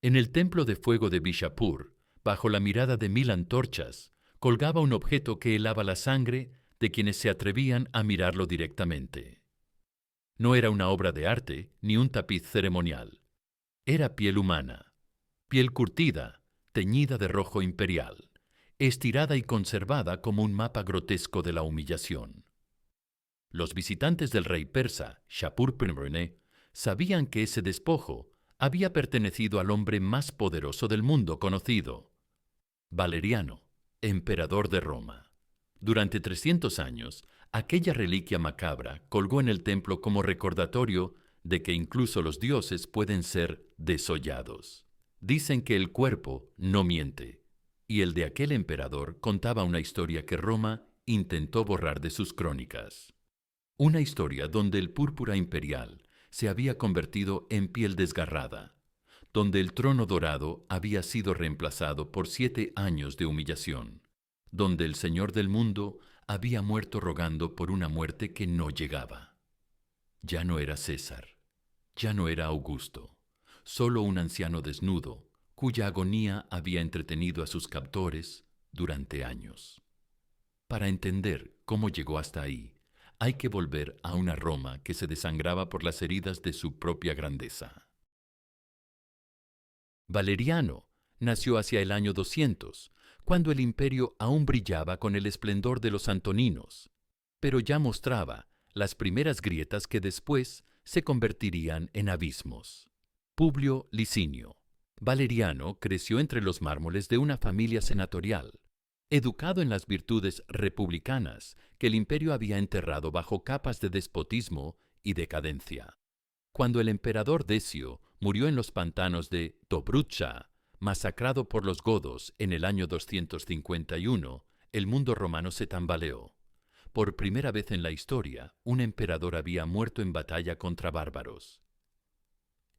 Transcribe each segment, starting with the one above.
En el templo de fuego de Bishapur, bajo la mirada de 1000 antorchas, colgaba un objeto que helaba la sangre de quienes se atrevían a mirarlo directamente. No era una obra de arte ni un tapiz ceremonial. Era piel humana, piel curtida, teñida de rojo imperial, estirada y conservada como un mapa grotesco de la humillación. Los visitantes del rey persa, Shapur I, sabían que ese despojo había pertenecido al hombre más poderoso del mundo conocido, Valeriano, emperador de Roma. Durante 300 años, aquella reliquia macabra colgó en el templo como recordatorio de que incluso los dioses pueden ser desollados. Dicen que el cuerpo no miente, y el de aquel emperador contaba una historia que Roma intentó borrar de sus crónicas. Una historia donde el púrpura imperial se había convertido en piel desgarrada, donde el trono dorado había sido reemplazado por 7 años de humillación, donde el Señor del mundo había muerto rogando por una muerte que no llegaba. Ya no era César, ya no era Augusto, solo un anciano desnudo, cuya agonía había entretenido a sus captores durante años. Para entender cómo llegó hasta ahí, hay que volver a una Roma que se desangraba por las heridas de su propia grandeza. Valeriano nació hacia el año 200, cuando el imperio aún brillaba con el esplendor de los antoninos, pero ya mostraba las primeras grietas que después se convertirían en abismos. Publio Licinio. Valeriano creció entre los mármoles de una familia senatorial, educado en las virtudes republicanas que el imperio había enterrado bajo capas de despotismo y decadencia. Cuando el emperador Decio murió en los pantanos de Dobrucha, masacrado por los godos en el año 251, el mundo romano se tambaleó. Por primera vez en la historia, un emperador había muerto en batalla contra bárbaros.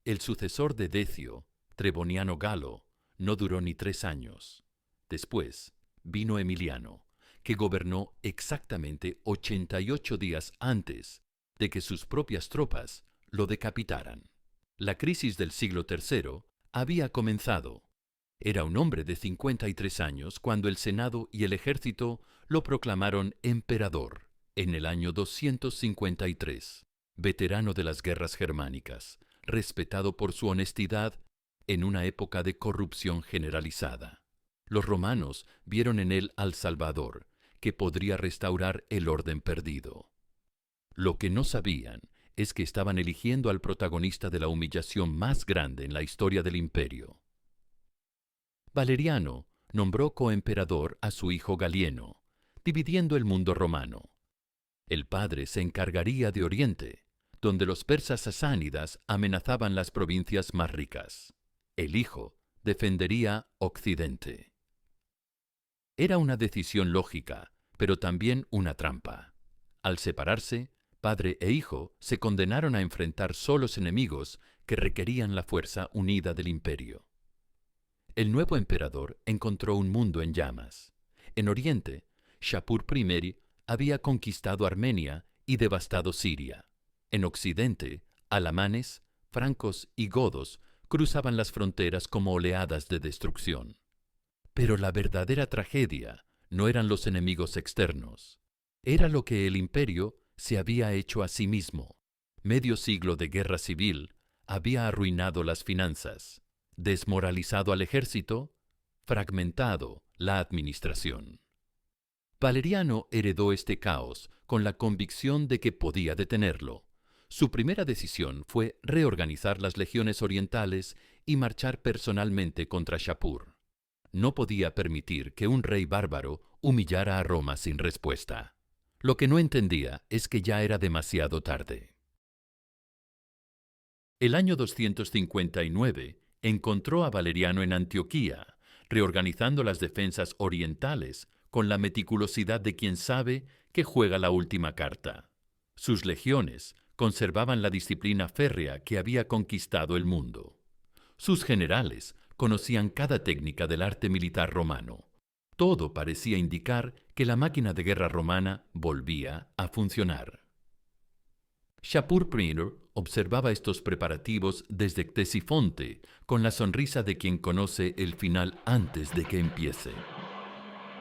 El sucesor de Decio, Treboniano Galo, no duró ni 3 años. Después vino Emiliano, que gobernó exactamente 88 días antes de que sus propias tropas lo decapitaran. La crisis del siglo III había comenzado. Era un hombre de 53 años cuando el Senado y el ejército lo proclamaron emperador en el año 253, veterano de las guerras germánicas, respetado por su honestidad en una época de corrupción generalizada. Los romanos vieron en él al Salvador, que podría restaurar el orden perdido. Lo que no sabían es que estaban eligiendo al protagonista de la humillación más grande en la historia del imperio. Valeriano nombró coemperador a su hijo Galieno, dividiendo el mundo romano. El padre se encargaría de Oriente, donde los persas sasánidas amenazaban las provincias más ricas. El hijo defendería Occidente. Era una decisión lógica, pero también una trampa. Al separarse, padre e hijo se condenaron a enfrentar solos enemigos que requerían la fuerza unida del imperio. El nuevo emperador encontró un mundo en llamas. En Oriente, Shapur I había conquistado Armenia y devastado Siria. En Occidente, alamanes, francos y godos cruzaban las fronteras como oleadas de destrucción. Pero la verdadera tragedia no eran los enemigos externos. Era lo que el imperio se había hecho a sí mismo. Medio siglo de guerra civil había arruinado las finanzas, desmoralizado al ejército, fragmentado la administración. Valeriano heredó este caos con la convicción de que podía detenerlo. Su primera decisión fue reorganizar las legiones orientales y marchar personalmente contra Shapur. No podía permitir que un rey bárbaro humillara a Roma sin respuesta. Lo que no entendía es que ya era demasiado tarde. El año 259 encontró a Valeriano en Antioquía, reorganizando las defensas orientales con la meticulosidad de quien sabe que juega la última carta. Sus legiones conservaban la disciplina férrea que había conquistado el mundo. Sus generales conocían cada técnica del arte militar romano. Todo parecía indicar que la máquina de guerra romana volvía a funcionar. Shapur I observaba estos preparativos desde Ctesifonte, con la sonrisa de quien conoce el final antes de que empiece.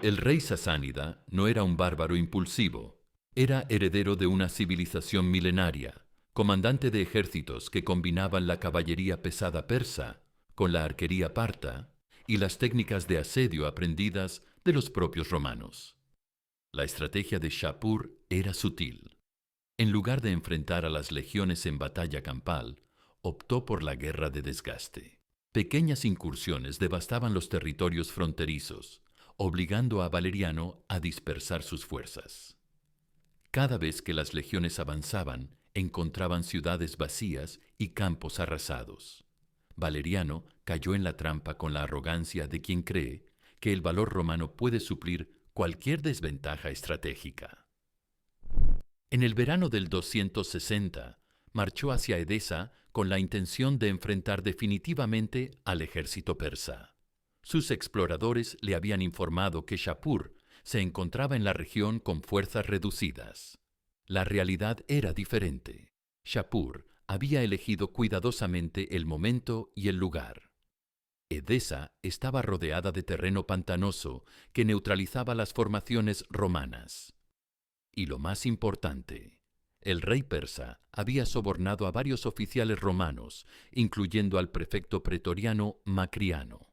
El rey sasánida no era un bárbaro impulsivo. Era heredero de una civilización milenaria, comandante de ejércitos que combinaban la caballería pesada persa con la arquería parta y las técnicas de asedio aprendidas de los propios romanos. La estrategia de Shapur era sutil. En lugar de enfrentar a las legiones en batalla campal, optó por la guerra de desgaste. Pequeñas incursiones devastaban los territorios fronterizos, obligando a Valeriano a dispersar sus fuerzas. Cada vez que las legiones avanzaban, encontraban ciudades vacías y campos arrasados. Valeriano cayó en la trampa con la arrogancia de quien cree que el valor romano puede suplir cualquier desventaja estratégica. En el verano del 260, marchó hacia Edesa con la intención de enfrentar definitivamente al ejército persa. Sus exploradores le habían informado que Shapur se encontraba en la región con fuerzas reducidas. La realidad era diferente. Shapur había elegido cuidadosamente el momento y el lugar. Edesa estaba rodeada de terreno pantanoso que neutralizaba las formaciones romanas. Y lo más importante, el rey persa había sobornado a varios oficiales romanos, incluyendo al prefecto pretoriano Macriano.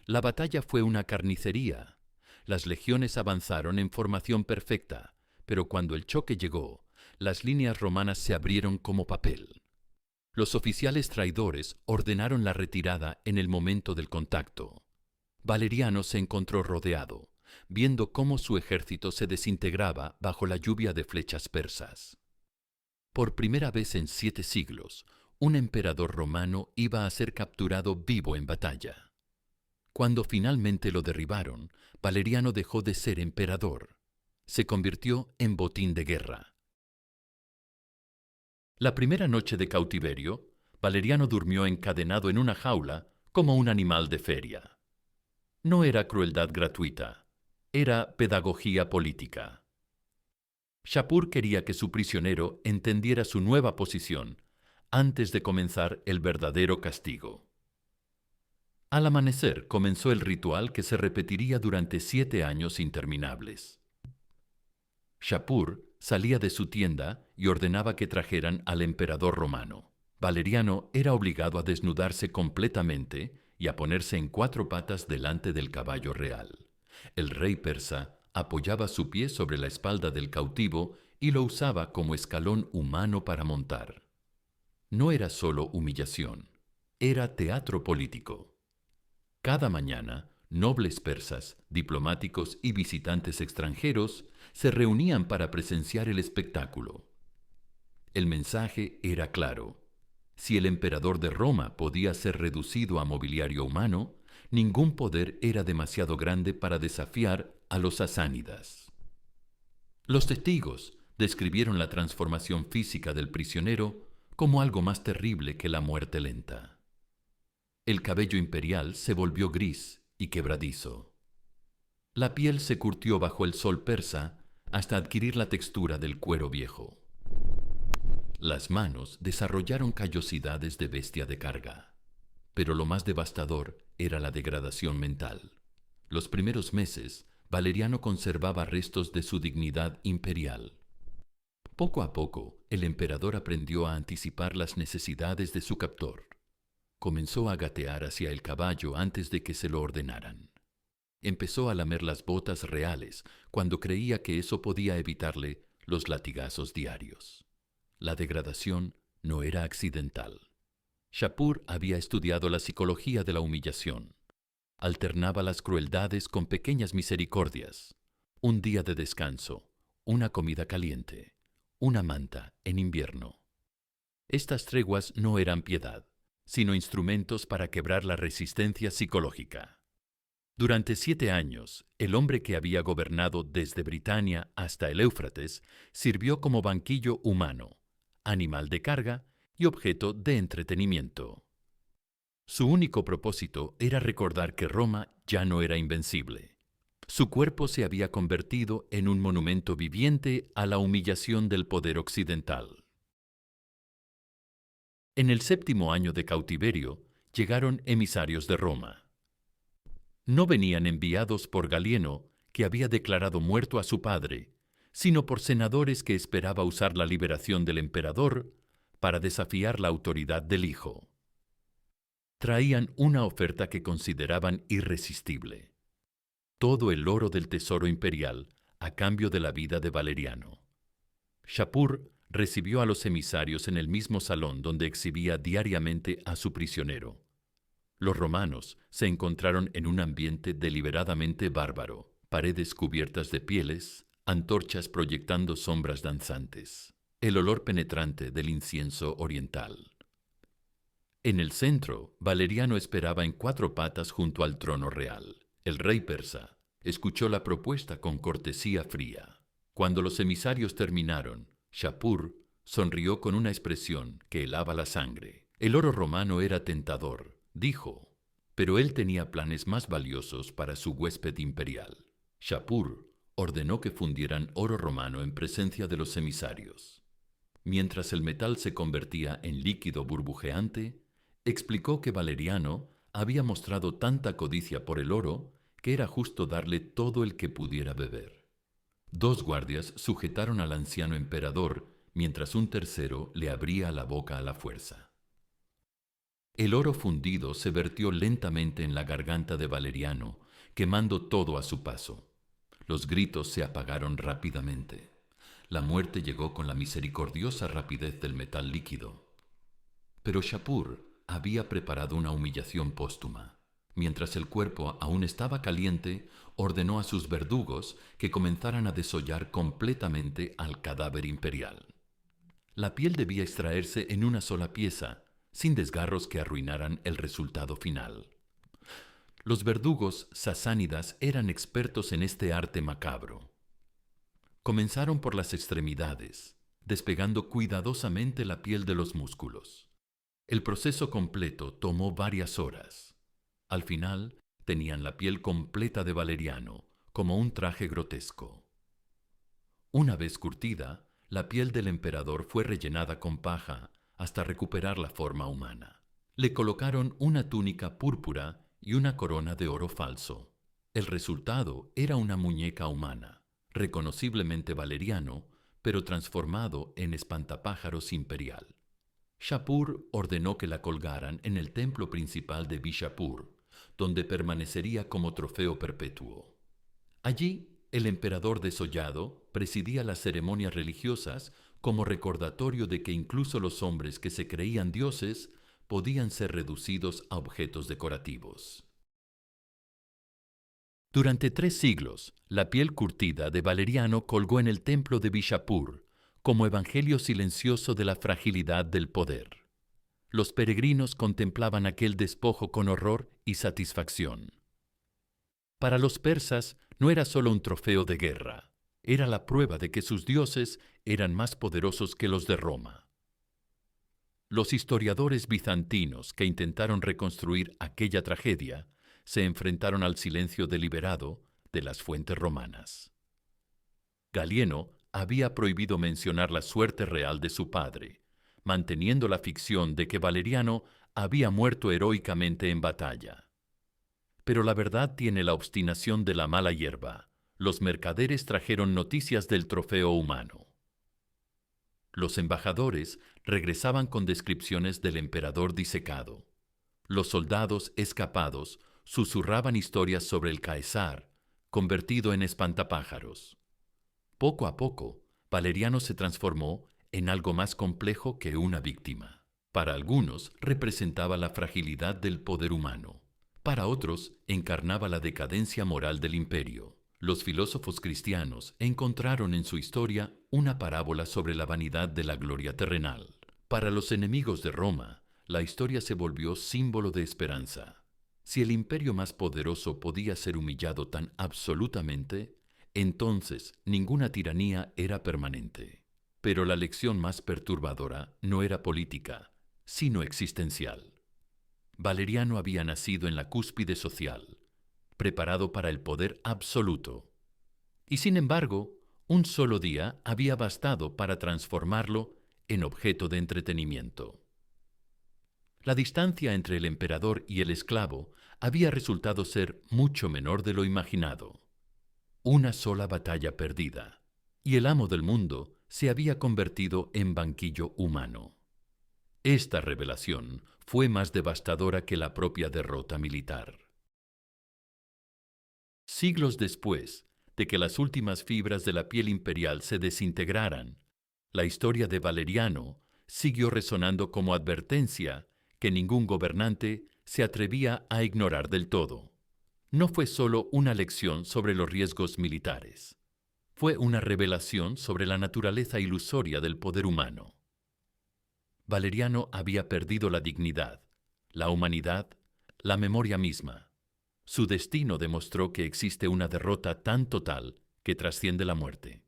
La batalla fue una carnicería. Las legiones avanzaron en formación perfecta, pero cuando el choque llegó, las líneas romanas se abrieron como papel. Los oficiales traidores ordenaron la retirada en el momento del contacto. Valeriano se encontró rodeado, viendo cómo su ejército se desintegraba bajo la lluvia de flechas persas. Por primera vez en 7 siglos, un emperador romano iba a ser capturado vivo en batalla. Cuando finalmente lo derribaron, Valeriano dejó de ser emperador. Se convirtió en botín de guerra. La primera noche de cautiverio, Valeriano durmió encadenado en una jaula como un animal de feria. No era crueldad gratuita, era pedagogía política. Shapur quería que su prisionero entendiera su nueva posición antes de comenzar el verdadero castigo. Al amanecer comenzó el ritual que se repetiría durante 7 años interminables. Shapur salía de su tienda y ordenaba que trajeran al emperador romano. Valeriano era obligado a desnudarse completamente y a ponerse en 4 patas delante del caballo real. El rey persa apoyaba su pie sobre la espalda del cautivo y lo usaba como escalón humano para montar. No era solo humillación, era teatro político. Cada mañana, nobles persas, diplomáticos y visitantes extranjeros se reunían para presenciar el espectáculo. El mensaje era claro. Si el emperador de Roma podía ser reducido a mobiliario humano, ningún poder era demasiado grande para desafiar a los sasánidas. Los testigos describieron la transformación física del prisionero como algo más terrible que la muerte lenta. El cabello imperial se volvió gris y quebradizo. La piel se curtió bajo el sol persa hasta adquirir la textura del cuero viejo. Las manos desarrollaron callosidades de bestia de carga. Pero lo más devastador era la degradación mental. Los primeros meses, Valeriano conservaba restos de su dignidad imperial. Poco a poco, el emperador aprendió a anticipar las necesidades de su captor. Comenzó a gatear hacia el caballo antes de que se lo ordenaran. Empezó a lamer las botas reales cuando creía que eso podía evitarle los latigazos diarios. La degradación no era accidental. Shapur había estudiado la psicología de la humillación. Alternaba las crueldades con pequeñas misericordias. Un día de descanso, una comida caliente, una manta en invierno. Estas treguas no eran piedad, sino instrumentos para quebrar la resistencia psicológica. Durante 7 años, el hombre que había gobernado desde Britania hasta el Éufrates sirvió como banquillo humano, animal de carga y objeto de entretenimiento. Su único propósito era recordar que Roma ya no era invencible. Su cuerpo se había convertido en un monumento viviente a la humillación del poder occidental. En el 7º año de cautiverio llegaron emisarios de Roma. No venían enviados por Galieno, que había declarado muerto a su padre, sino por senadores que esperaba usar la liberación del emperador para desafiar la autoridad del hijo. Traían una oferta que consideraban irresistible: todo el oro del tesoro imperial a cambio de la vida de Valeriano. Shapur recibió a los emisarios en el mismo salón donde exhibía diariamente a su prisionero. Los romanos se encontraron en un ambiente deliberadamente bárbaro: paredes cubiertas de pieles, antorchas proyectando sombras danzantes, el olor penetrante del incienso oriental. En el centro, Valeriano esperaba en 4 patas junto al trono real. El rey persa escuchó la propuesta con cortesía fría. Cuando los emisarios terminaron, Shapur sonrió con una expresión que helaba la sangre. El oro romano era tentador, dijo, pero él tenía planes más valiosos para su huésped imperial. Shapur ordenó que fundieran oro romano en presencia de los emisarios. Mientras el metal se convertía en líquido burbujeante, explicó que Valeriano había mostrado tanta codicia por el oro que era justo darle todo el que pudiera beber. 2 guardias sujetaron al anciano emperador, mientras un tercero le abría la boca a la fuerza. El oro fundido se vertió lentamente en la garganta de Valeriano, quemando todo a su paso. Los gritos se apagaron rápidamente. La muerte llegó con la misericordiosa rapidez del metal líquido. Pero Shapur había preparado una humillación póstuma. Mientras el cuerpo aún estaba caliente, ordenó a sus verdugos que comenzaran a desollar completamente al cadáver imperial. La piel debía extraerse en una sola pieza, sin desgarros que arruinaran el resultado final. Los verdugos sasánidas eran expertos en este arte macabro. Comenzaron por las extremidades, despegando cuidadosamente la piel de los músculos. El proceso completo tomó varias horas. Al final, tenían la piel completa de Valeriano, como un traje grotesco. Una vez curtida, la piel del emperador fue rellenada con paja hasta recuperar la forma humana. Le colocaron una túnica púrpura y una corona de oro falso. El resultado era una muñeca humana, reconociblemente Valeriano, pero transformado en espantapájaros imperial. Shapur ordenó que la colgaran en el templo principal de Bishapur, donde permanecería como trofeo perpetuo. Allí, el emperador desollado presidía las ceremonias religiosas como recordatorio de que incluso los hombres que se creían dioses podían ser reducidos a objetos decorativos. Durante 3 siglos, la piel curtida de Valeriano colgó en el templo de Bishapur como evangelio silencioso de la fragilidad del poder. Los peregrinos contemplaban aquel despojo con horror y satisfacción. Para los persas no era solo un trofeo de guerra, era la prueba de que sus dioses eran más poderosos que los de Roma. Los historiadores bizantinos que intentaron reconstruir aquella tragedia se enfrentaron al silencio deliberado de las fuentes romanas. Galieno había prohibido mencionar la suerte real de su padre, manteniendo la ficción de que Valeriano había muerto heroicamente en batalla. Pero la verdad tiene la obstinación de la mala hierba. Los mercaderes trajeron noticias del trofeo humano. Los embajadores regresaban con descripciones del emperador disecado. Los soldados escapados susurraban historias sobre el Caesar, convertido en espantapájaros. Poco a poco, Valeriano se transformó en algo más complejo que una víctima. Para algunos representaba la fragilidad del poder humano. Para otros encarnaba la decadencia moral del imperio. Los filósofos cristianos encontraron en su historia una parábola sobre la vanidad de la gloria terrenal. Para los enemigos de Roma, la historia se volvió símbolo de esperanza. Si el imperio más poderoso podía ser humillado tan absolutamente, entonces ninguna tiranía era permanente. Pero la lección más perturbadora no era política, sino existencial. Valeriano había nacido en la cúspide social, preparado para el poder absoluto. Y sin embargo, un solo día había bastado para transformarlo en objeto de entretenimiento. La distancia entre el emperador y el esclavo había resultado ser mucho menor de lo imaginado. Una sola batalla perdida, y el amo del mundo se había convertido en banquillo humano. Esta revelación fue más devastadora que la propia derrota militar. Siglos después de que las últimas fibras de la piel imperial se desintegraran, la historia de Valeriano siguió resonando como advertencia que ningún gobernante se atrevía a ignorar del todo. No fue solo una lección sobre los riesgos militares. Fue una revelación sobre la naturaleza ilusoria del poder humano. Valeriano había perdido la dignidad, la humanidad, la memoria misma. Su destino demostró que existe una derrota tan total que trasciende la muerte.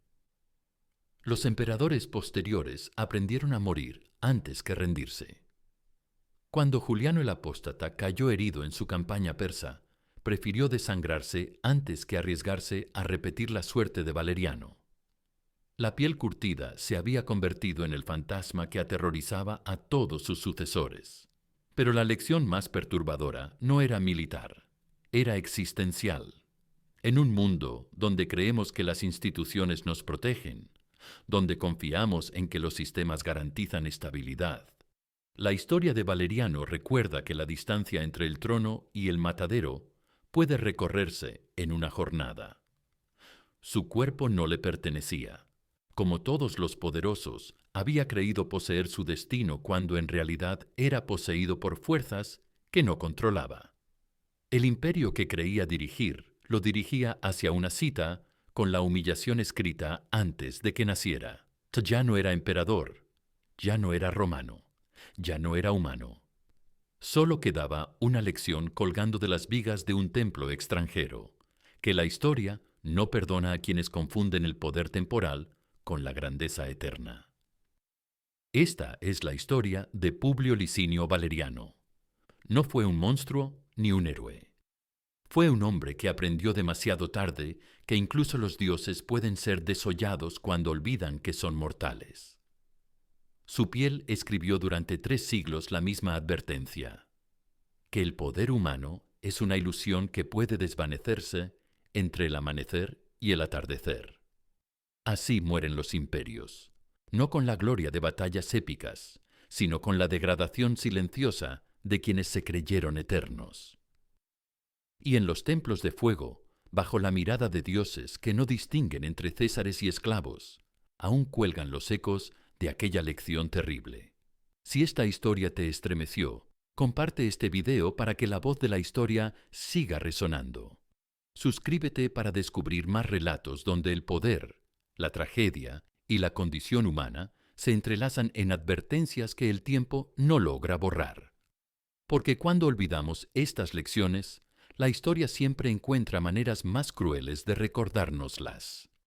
Los emperadores posteriores aprendieron a morir antes que rendirse. Cuando Juliano el Apóstata cayó herido en su campaña persa, prefirió desangrarse antes que arriesgarse a repetir la suerte de Valeriano. La piel curtida se había convertido en el fantasma que aterrorizaba a todos sus sucesores. Pero la lección más perturbadora no era militar, era existencial. En un mundo donde creemos que las instituciones nos protegen, donde confiamos en que los sistemas garantizan estabilidad, la historia de Valeriano recuerda que la distancia entre el trono y el matadero puede recorrerse en una jornada. Su cuerpo no le pertenecía. Como todos los poderosos, había creído poseer su destino cuando en realidad era poseído por fuerzas que no controlaba. El imperio que creía dirigir lo dirigía hacia una cita con la humillación escrita antes de que naciera. Ya no era emperador, ya no era romano, ya no era humano. Solo quedaba una lección colgando de las vigas de un templo extranjero, que la historia no perdona a quienes confunden el poder temporal con la grandeza eterna. Esta es la historia de Publio Licinio Valeriano. No fue un monstruo ni un héroe. Fue un hombre que aprendió demasiado tarde que incluso los dioses pueden ser desollados cuando olvidan que son mortales. Su piel escribió durante 3 siglos la misma advertencia, que el poder humano es una ilusión que puede desvanecerse entre el amanecer y el atardecer. Así mueren los imperios, no con la gloria de batallas épicas, sino con la degradación silenciosa de quienes se creyeron eternos. Y en los templos de fuego, bajo la mirada de dioses que no distinguen entre césares y esclavos, aún cuelgan los ecos de aquella lección terrible. Si esta historia te estremeció, comparte este video para que la voz de la historia siga resonando. Suscríbete para descubrir más relatos donde el poder, la tragedia y la condición humana se entrelazan en advertencias que el tiempo no logra borrar. Porque cuando olvidamos estas lecciones, la historia siempre encuentra maneras más crueles de recordárnoslas.